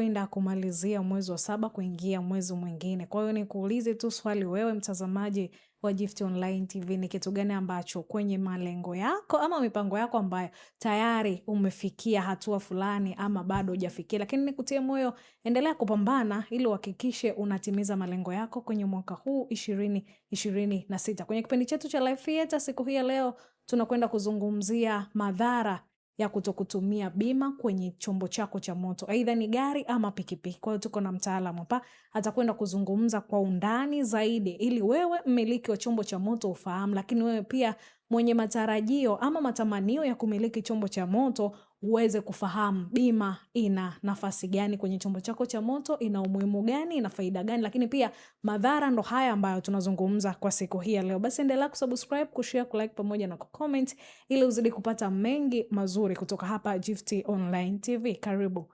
tunakwenda kumalizia mwezi wa 7 kuingia mwezi mwingine. Kwa hiyo nikuulize tu swali wewe mtazamaji wa Gift Online TV, ni kitu gani ambacho kwenye malengo yako ama mipango yako ambayo tayari umefikia hatua fulani ama bado hujafikia, lakini nikutie moyo, endelea kupambana ili uhakikishe unatimiza malengo yako kwenye mwaka huu 2026. Kwenye kipindi chetu cha Live Theater siku hii ya leo tunakwenda kuzungumzia madhara ya kutokutumia bima kwenye chombo chako cha moto, aidha ni gari ama pikipiki. Kwa hiyo tuko na mtaalamu hapa, atakwenda kuzungumza kwa undani zaidi ili wewe mmiliki wa chombo cha moto ufahamu, lakini wewe pia mwenye matarajio ama matamanio ya kumiliki chombo cha moto uweze kufahamu bima ina nafasi gani kwenye chombo chako cha moto, ina umuhimu gani, ina faida gani, lakini pia madhara ndo haya ambayo tunazungumza kwa siku hii ya leo. Basi endelea kusubscribe, kushare, kulike pamoja na kucomment ili uzidi kupata mengi mazuri kutoka hapa Gift Online TV. Karibu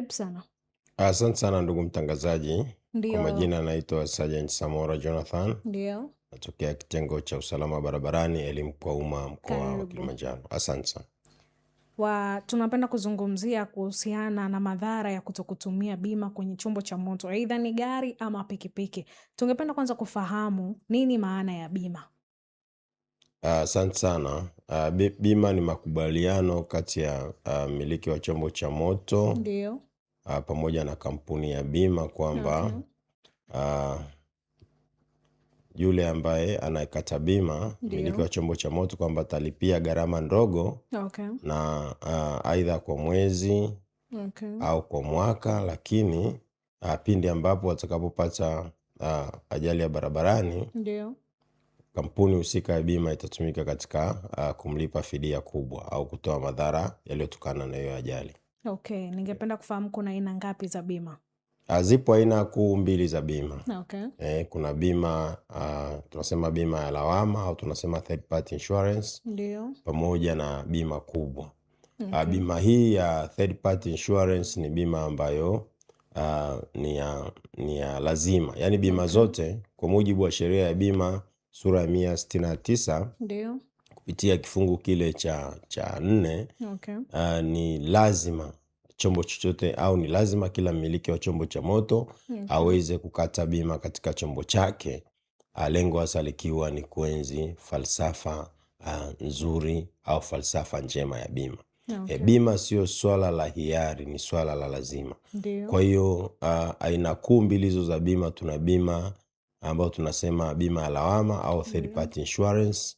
sana. Asante sana ndugu mtangazaji. Ndio. Kwa majina naitwa Sergeant Samora Jonathan. Ndio. Natokea kitengo cha usalama barabarani, elimu kwa umma, mkoa wa Kilimanjaro. Asante sana. Tunapenda kuzungumzia kuhusiana na madhara ya kutokutumia bima kwenye chombo cha moto, aidha ni gari ama pikipiki. Tungependa kwanza kufahamu nini maana ya bima. Asante sana. Bima ni makubaliano kati ya mmiliki wa chombo cha moto Ndio. Pamoja na kampuni ya bima kwamba yule ambaye anayekata bima, mmiliki wa chombo cha moto, kwamba atalipia gharama ndogo na aidha kwa mwezi au kwa mwaka, lakini pindi ambapo watakapopata ajali ya barabarani, ndio kampuni husika ya bima itatumika katika kumlipa fidia kubwa au kutoa madhara yaliyotokana na hiyo ajali. Ningependa kufahamu kuna aina ngapi za bima? Zipo aina kuu mbili za bima. Kuna bima tunasema bima ya lawama au tunasema third party insurance. Ndio. Pamoja na bima kubwa. Bima hii ya third party insurance ni bima ambayo ni ya lazima. Yaani bima zote kwa mujibu wa sheria ya bima sura ya 169 ndio kupitia kifungu kile cha 4 ni lazima chombo chochote au ni lazima kila mmiliki wa chombo cha moto aweze kukata bima katika chombo chake, lengo hasa likiwa ni kuenzi falsafa nzuri au falsafa njema ya bima. Bima sio swala la hiari, ni swala la lazima. Kwa hiyo aina kuu mbili hizo za bima, tuna bima ambayo tunasema bima ya lawama au third party insurance,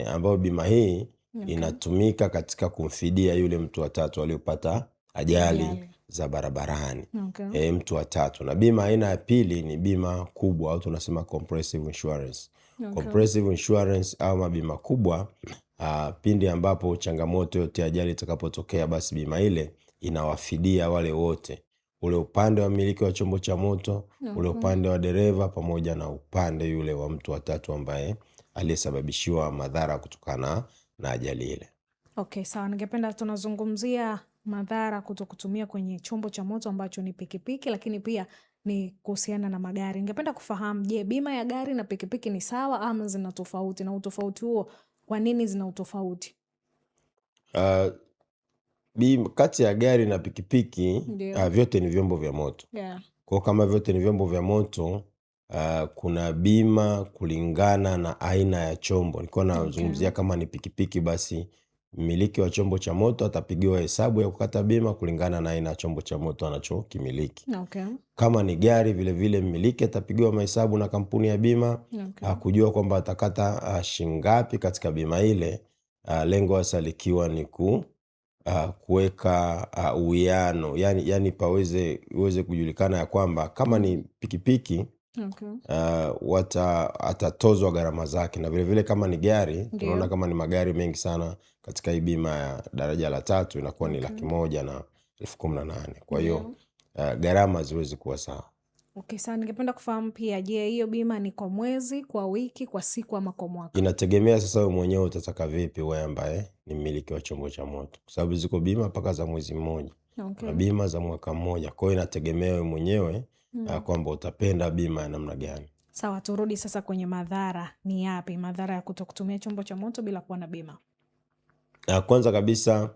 ambayo bima hii inatumika katika kumfidia yule mtu wa tatu aliyopata ajali za barabarani. Mtu wa tatu. Na bima aina ya pili ni bima kubwa au tunasema comprehensive insurance. Comprehensive insurance au mabima kubwa, pindi ambapo changamoto yote ajali itakapotokea, basi bima ile inawafidia wale wote, ule upande wa mmiliki wa chombo cha moto, ule upande wa dereva pamoja na upande yule wa mtu wa tatu ambaye aliyesababishiwa madhara kutokana na ajali ile. Sawa, ningependa tunazungumzia madhara kutokutumia kwenye chombo cha moto ambacho ni pikipiki, lakini pia ni kuhusiana na magari. Ningependa kufahamu, je, bima ya gari na pikipiki ni sawa ama zina tofauti, na utofauti huo kwa nini zina utofauti? Bima kati ya gari na pikipiki vyote ni vyombo vya moto. Kwa kama vyote ni vyombo vya moto, kuna bima kulingana na aina ya chombo. Nilikuwa nazungumzia kama ni pikipiki, basi mmiliki wa chombo cha moto atapigiwa hesabu ya kukata bima kulingana na aina ya chombo cha moto anachokimiliki. Kama ni gari vile vile mmiliki atapigiwa mahesabu na kampuni ya bima kujua kwamba atakata shingapi katika bima ile, lengo hasa likiwa ni kuweka uwiano, yani uweze kujulikana ya kwamba kama ni pikipiki atatozwa gharama zake, na vile vile kama ni gari tunaona kama ni magari mengi sana katika hii bima ya daraja la 3 inakuwa ni 1,18,000. Kwa hiyo gharama ziwezi kuwa sawa. Sawa, ningependa kufahamu pia, je, hiyo bima ni kwa mwezi, kwa wiki, kwa siku ama kwa mwaka? Inategemea sasa wewe mwenyewe utataka vipi, wewe ambaye ni mmiliki wa chombo cha moto, kwa sababu ziko bima mpaka za mwezi mmoja na bima za mwaka mmoja. Kwa hiyo inategemea wewe mwenyewe kwamba utapenda bima ya namna gani. Sawa, turudi sasa kwenye madhara. Ni yapi madhara ya kutokutumia chombo cha moto bila kuwa na bima? Kwanza kabisa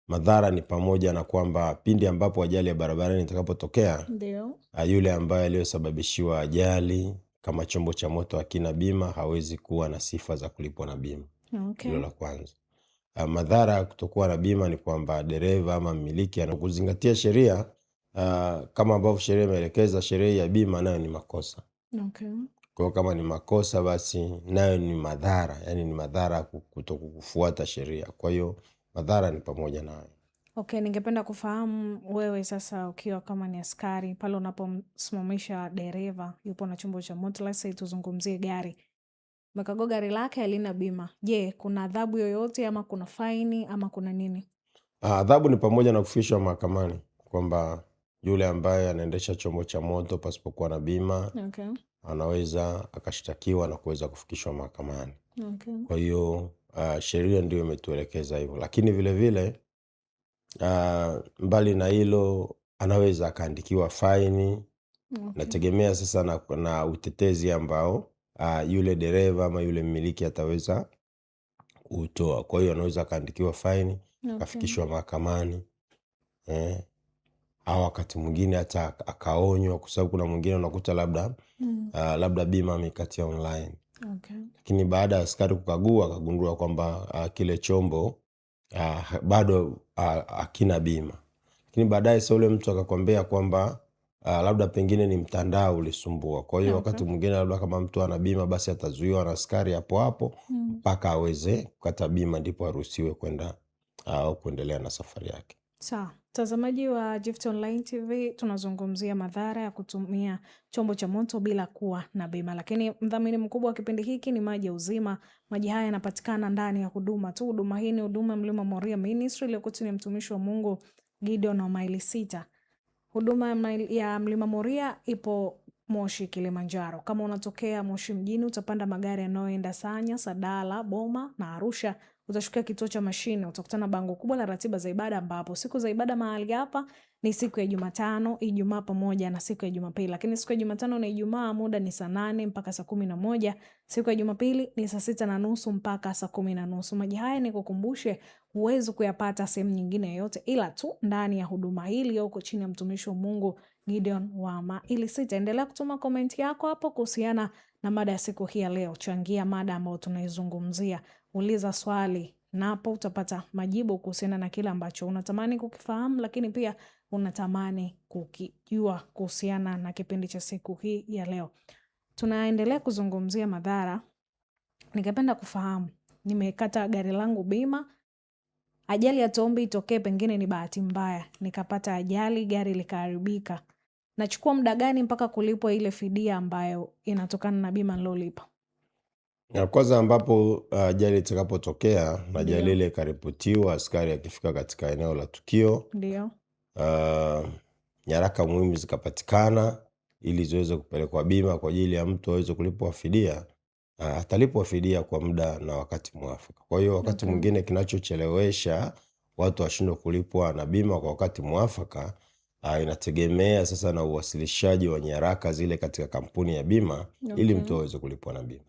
Madhara ni pamoja na kwamba pindi ambapo ajali ya barabarani itakapotokea, Ndio. yule ambaye aliyosababishiwa ajali kama chombo cha moto hakina bima hawezi kuwa na sifa za kulipwa na bima. Hilo la kwanza. Madhara ya kutokuwa na bima ni kwamba dereva ama mmiliki anakuzingatia sheria kama ambavyo sheria imeelekeza. Sheria ya bima nayo ni makosa. Kwa kama ni makosa basi nayo ni madhara, yani ni madhara kutokufuata sheria. Kwa hiyo madhara ni pamoja nayo. Ningependa kufahamu wewe sasa ukiwa kama ni askari, pale unapomsimamisha dereva yupo na chombo cha moto, let's say tuzungumzie gari. Umekagua gari lake halina bima. Je, kuna adhabu yoyote ama kuna faini ama kuna nini? Adhabu ni pamoja na kufikishwa mahakamani, kwamba yule ambaye anaendesha chombo cha moto pasipokuwa na bima anaweza akashtakiwa na kuweza kufikishwa mahakamani. Kwa hiyo sheria ndio imetuelekeza hivyo, lakini vile vile mbali na hilo anaweza akaandikiwa faini. Nategemea sasa na utetezi ambao yule dereva ama yule mmiliki ataweza kutoa. Kwa hiyo anaweza akaandikiwa faini, akafikishwa mahakamani, au wakati mwingine hata akaonywa, kwa sababu kuna mwingine unakuta labda bima amekatia online. Lakini baada ya askari kukagua akagundua kwamba kile chombo bado hakina bima. Lakini baadaye sasa ule mtu akakwambia kwamba labda pengine ni mtandao ulisumbua. Kwa hiyo wakati mwingine labda kama mtu ana bima basi atazuiwa na askari hapo hapo mpaka aweze kukata bima, ndipo aruhusiwe kwenda au kuendelea na safari yake. Sawa. Mtazamaji wa Gift Online TV, tunazungumzia madhara ya kutumia chombo cha moto bila kuwa na bima. Lakini mdhamini mkubwa wa kipindi hiki ni Maji ya Uzima. Maji haya yanapatikana ndani ya huduma tu. Huduma hii ni huduma Mlima Moria Ministry iliyo chini ya mtumishi wa Mungu Gideon wa Maili 6. Huduma ya Mlima Moria ipo Moshi, Kilimanjaro. Kama unatokea Moshi mjini utapanda magari yanayoenda Sanya, Sadala, Boma na Arusha. Utashukia kituo cha mashine, utakutana bango kubwa la ratiba za ibada, ambapo siku za ibada mahali hapa ni siku ya Jumatano, Ijumaa pamoja na siku ya Jumapili. Lakini siku ya Jumatano na Ijumaa muda ni saa 8 mpaka saa 11. Siku ya Jumapili ni saa 6:30 mpaka saa 10:30. Maji haya ni kukumbushe huwezi kuyapata sehemu nyingine yoyote ila tu ndani ya huduma hili huko chini ya mtumishi wa Mungu Gideon wa Maili 6. Endelea kutuma komenti yako hapo kuhusiana na mada ya siku hii ya leo. Changia mada ambayo tunaizungumzia. Uliza swali na hapo utapata majibu kuhusiana na kile ambacho unatamani kukifahamu, lakini pia unatamani kukijua kuhusiana na kipindi cha siku hii ya leo. Tunaendelea kuzungumzia madhara. Ningependa kufahamu, nimekata gari langu bima, ajali ya Tombi itokee, pengine ni bahati mbaya nikapata ajali, gari likaharibika. Nachukua muda gani mpaka kulipwa ile fidia ambayo inatokana na bima nilolipa? Kwanza ambapo ajali itakapotokea na ajali ile ikaripotiwa, askari akifika katika eneo la tukio, ndio nyaraka muhimu zikapatikana ili ziweze kupelekwa bima kwa ajili ya mtu aweze kulipwa fidia, atalipwa fidia kwa muda na wakati mwafaka. Kwa hiyo wakati mwingine kinachochelewesha watu washindwe kulipwa na bima kwa wakati mwafaka inategemea sasa na uwasilishaji wa nyaraka zile katika kampuni ya bima ili mtu aweze kulipwa na bima.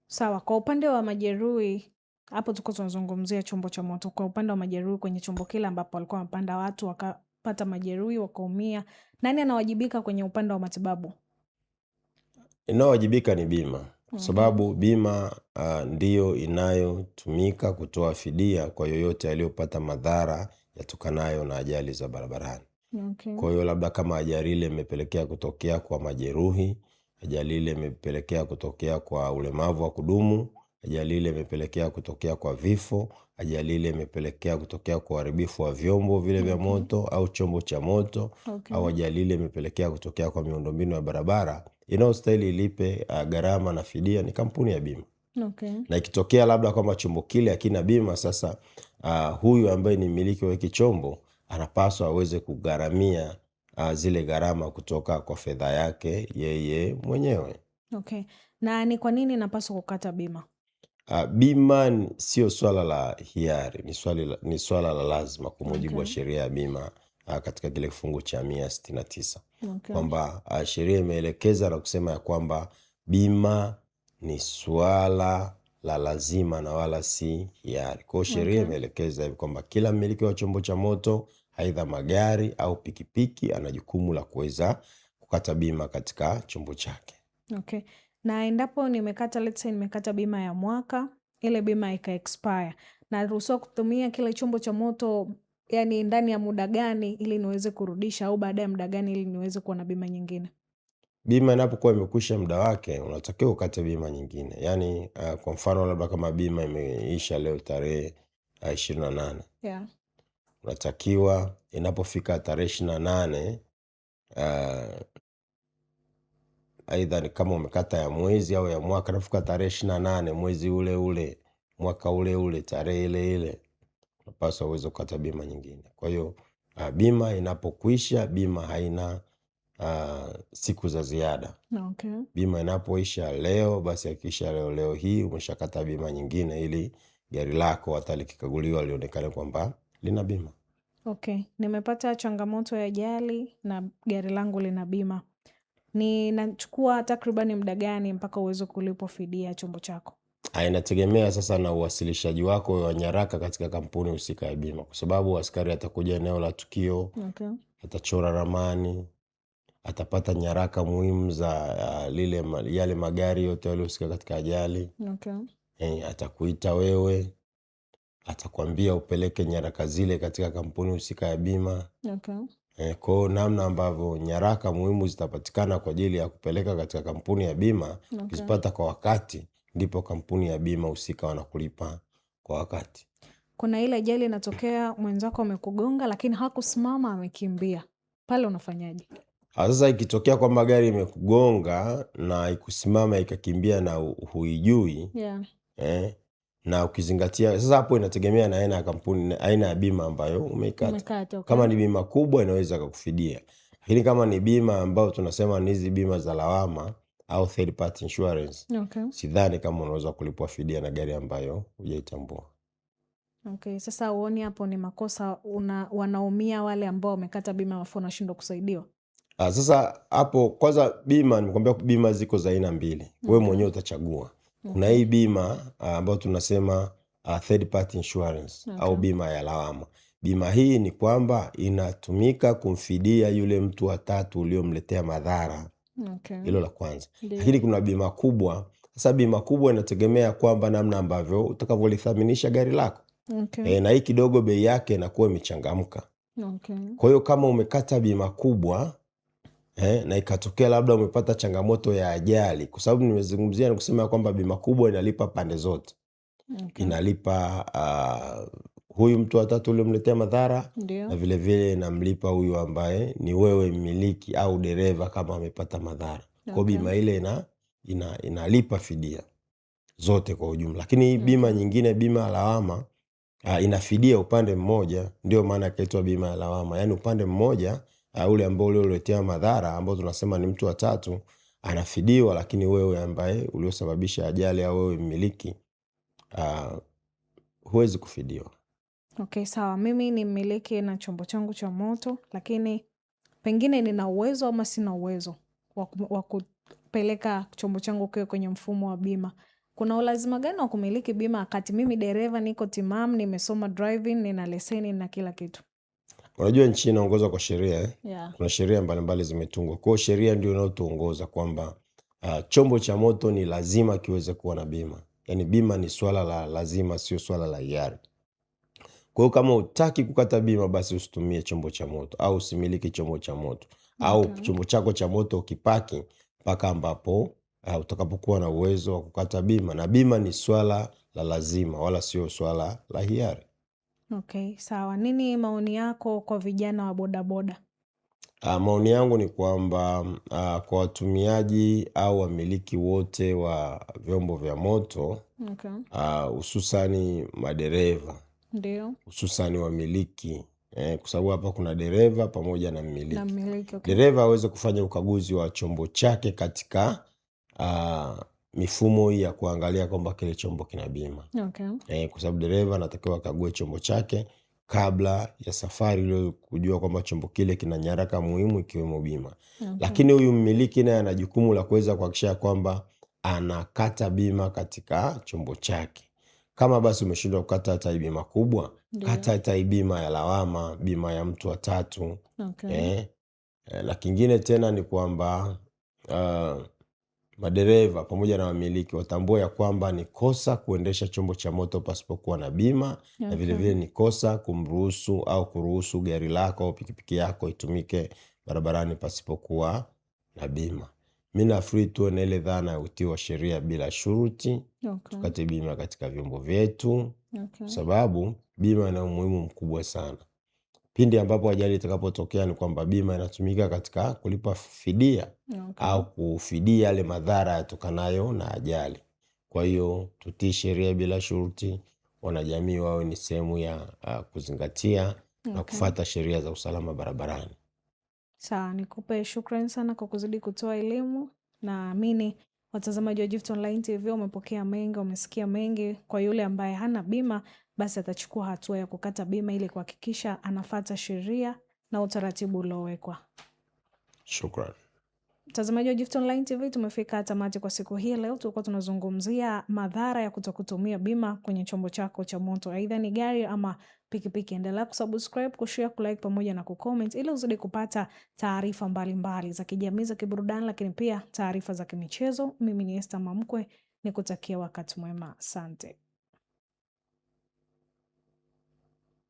Sawa. Kwa upande wa majeruhi, hapo tuko tunazungumzia chombo cha moto. Kwa upande wa majeruhi kwenye chombo kile ambapo walikuwa wamepanda watu wakapata majeruhi wakaumia, nani anawajibika kwenye upande wa matibabu? Inawajibika ni bima, kwa sababu bima ndiyo inayotumika kutoa fidia kwa yoyote aliyopata madhara yatokanayo na ajali za barabarani. Kwa hiyo labda kama ajali ile imepelekea kutokea kwa majeruhi, ajali ile imepelekea kutokea kwa ulemavu wa kudumu, ajali ile imepelekea kutokea kwa vifo, ajali ile imepelekea kutokea kwa uharibifu wa vyombo vile vya moto au chombo cha moto, au ajali ile imepelekea kutokea kwa miundombinu ya barabara, inayostahili ilipe gharama na fidia ni kampuni ya bima. Na ikitokea labda kwamba chombo kile hakina bima, sasa huyu ambaye ni mmiliki wa hiki chombo anapaswa aweze kugharamia zile gharama kutoka kwa fedha yake yeye mwenyewe. Na ni kwa nini napaswa kukata bima? Bima sio swala la hiari, ni swala la lazima kwa mujibu wa sheria ya bima katika kile kifungu cha 169. Kwamba sheria imeelekeza na kusema ya kwamba bima ni swala la lazima na wala si hiari. Kwa hiyo sheria imeelekeza hivi kwamba kila mmiliki wa chombo cha moto, aidha magari au pikipiki, ana jukumu la kuweza kukata bima katika chombo chake. Okay. Na endapo let's say nimekata bima ya mwaka, ile bima ika expire, naruhusiwa kutumia kile chombo cha moto yani ndani ya muda gani ili niweze kurudisha, au baada ya muda gani ili niweze kuwa na bima nyingine? Bima inapokuwa imekwisha muda wake, unatakiwa ukate bima nyingine. Yani kwa mfano labda kama bima imeisha leo tarehe 28. Yeah. Unatakiwa inapofika tarehe 28, aidha ni kama umekata ya mwezi au ya mwaka, nafika tarehe 28 mwezi ule ule, mwaka ule ule, tarehe ile ile, unapaswa uweze kukata bima nyingine. Kwa hiyo bima inapokwisha, bima haina siku za ziada. Okay. Bima inapoisha leo, basi hakikisha leo hii umeshakata bima nyingine, ili gari lako hata likikaguliwa lionekane kwamba lina bima. Okay. Nimepata changamoto ya ajali na gari langu lina bima. Ninachukua takribani muda gani mpaka uweze kulipwa fidia chombo chako? Inategemea sasa na uwasilishaji wako wa nyaraka katika kampuni husika ya bima, kwa sababu askari atakuja eneo la tukio. Okay. Atachora ramani, atapata nyaraka muhimu za yale magari yote yaliyohusika katika ajali. Okay. Atakuita wewe, atakwambia upeleke nyaraka zile katika kampuni husika ya bima. Okay. Kwa namna ambavyo nyaraka muhimu zitapatikana kwa ajili ya kupeleka katika kampuni ya bima, ukizipata kwa wakati, ndipo kampuni ya bima husika wanakulipa kwa wakati. Kuna ile ajali inatokea mwenzako amekugonga lakini hakusimama, amekimbia, pale unafanyaje? Sasa ikitokea kwamba gari imekugonga na ikusimama ikakimbia na huijui, yeah. Na ukizingatia sasa, hapo inategemea na aina ya kampuni, aina ya bima ambayo umeikata. Okay. Kama ni bima kubwa inaweza kukufidia, lakini kama ni bima ambayo tunasema ni hizi bima za lawama au third party insurance, okay, sidhani kama unaweza kulipwa fidia na gari ambayo hujaitambua. Okay, sasa uoni hapo ni makosa, wanaumia wale ambao wamekata bima afu wanashindwa kusaidiwa? Sasa hapo kwanza, bima nimekwambia bima ziko za aina mbili. Wewe mwenyewe utachagua. Kuna hii bima ambayo tunasema third party insurance, au bima ya lawama. Bima hii ni kwamba inatumika kumfidia yule mtu wa tatu uliomletea madhara. Hilo la kwanza. Lakini kuna bima kubwa. Sasa bima kubwa inategemea kwamba namna ambavyo utakavyolithaminisha gari lako. Na hii kidogo bei yake inakuwa imechangamka. Kwa hiyo kama umekata bima kubwa, na ikatokea labda umepata changamoto ya ajali, kwa sababu nimezungumzia ni kusema kwamba bima kubwa inalipa pande zote. Inalipa huyu mtu wa tatu uliomletea madhara, na vile vile inamlipa huyu ambaye ni wewe mmiliki au dereva kama amepata madhara. Kwa bima ile inalipa fidia zote kwa ujumla. Lakini hii bima nyingine, bima ya lawama, inafidia upande mmoja, ndio maana ikaitwa bima ya lawama. Yaani upande mmoja, ule ambao ulioletea madhara, ambao tunasema ni mtu wa tatu, anafidiwa, lakini wewe ambaye uliosababisha ajali au wewe mmiliki huwezi kufidiwa. Okay, sawa. Mimi ni mmiliki na chombo changu cha moto, lakini pengine nina uwezo ama sina uwezo wa kupeleka chombo changu kiwe kwenye mfumo wa bima. Kuna ulazima gani wa kumiliki bima wakati mimi dereva niko timamu, nimesoma driving, nina leseni na kila kitu? Unajua nchi inaongozwa kwa sheria. Yeah. Kuna sheria mbalimbali zimetungwa. Kwa hiyo sheria ndio inayotuongoza kwamba chombo cha moto ni lazima kiweze kuwa na bima. Yaani bima ni swala la lazima, sio swala la hiari. Kwa hiyo kama hutaki kukata bima, basi usitumie chombo cha moto au usimiliki chombo cha moto. Au chombo chako cha moto ukipaki mpaka ambapo utakapokuwa na uwezo wa kukata bima, na bima ni swala la lazima wala sio swala la hiari. Okay, sawa. Nini maoni yako kwa vijana wa bodaboda? Maoni yangu ni kwamba kwa watumiaji au wamiliki wote wa vyombo vya moto, hususani madereva, ndio hususani wamiliki, kwa sababu hapa kuna dereva pamoja na mmiliki. Okay. Dereva aweze kufanya ukaguzi wa chombo chake katika mifumo hii ya kuangalia kwamba kile chombo kina bima. Okay. Kwa sababu dereva anatakiwa akague chombo chake kabla ya safari, ili kujua kwamba chombo kile kina nyaraka muhimu ikiwemo bima. Lakini huyu mmiliki naye ana jukumu la kuweza kuhakikisha kwamba anakata bima katika chombo chake. Kama basi umeshindwa kukata hata hii bima kubwa, kata hata hii bima ya lawama, bima ya mtu wa tatu. Na kingine tena ni kwamba madereva pamoja na wamiliki watambue ya kwamba ni kosa kuendesha chombo cha moto pasipokuwa na bima, na vile vile ni kosa kumruhusu au kuruhusu gari lako au pikipiki yako itumike barabarani pasipokuwa na bima. Mimi nafikiri tuwe na ile dhana ya utii wa sheria bila shuruti. Tukate bima katika vyombo vyetu, sababu bima ina umuhimu mkubwa sana. Pindi ambapo ajali itakapotokea ni kwamba bima inatumika katika kulipa fidia au kufidia yale madhara yatokanayo na ajali. Kwa hiyo tutii sheria bila shuruti, wanajamii wawe ni sehemu ya kuzingatia na kufuata sheria za usalama barabarani. Sawa, nikupe shukrani sana kwa kuzidi kutoa elimu. Naamini watazamaji wa Gift Online TV wamepokea mengi, wamesikia mengi. Kwa yule ambaye hana bima, basi atachukua hatua ya kukata bima ili kuhakikisha anafuata sheria na utaratibu uliowekwa. Shukrani. Mtazamaji wa Gift Online TV, tumefika tamati kwa siku hii. Leo tulikuwa tunazungumzia madhara ya kutokutumia bima kwenye chombo chako cha moto, aidha ni gari ama pikipiki. Endelea kusubscribe, kushare, kulike pamoja na kucomment ili uzidi kupata taarifa mbalimbali za kijamii, za kiburudani, lakini pia taarifa za kimichezo. Mimi ni Esther Mamkwe, nikutakia wakati mwema. Asante.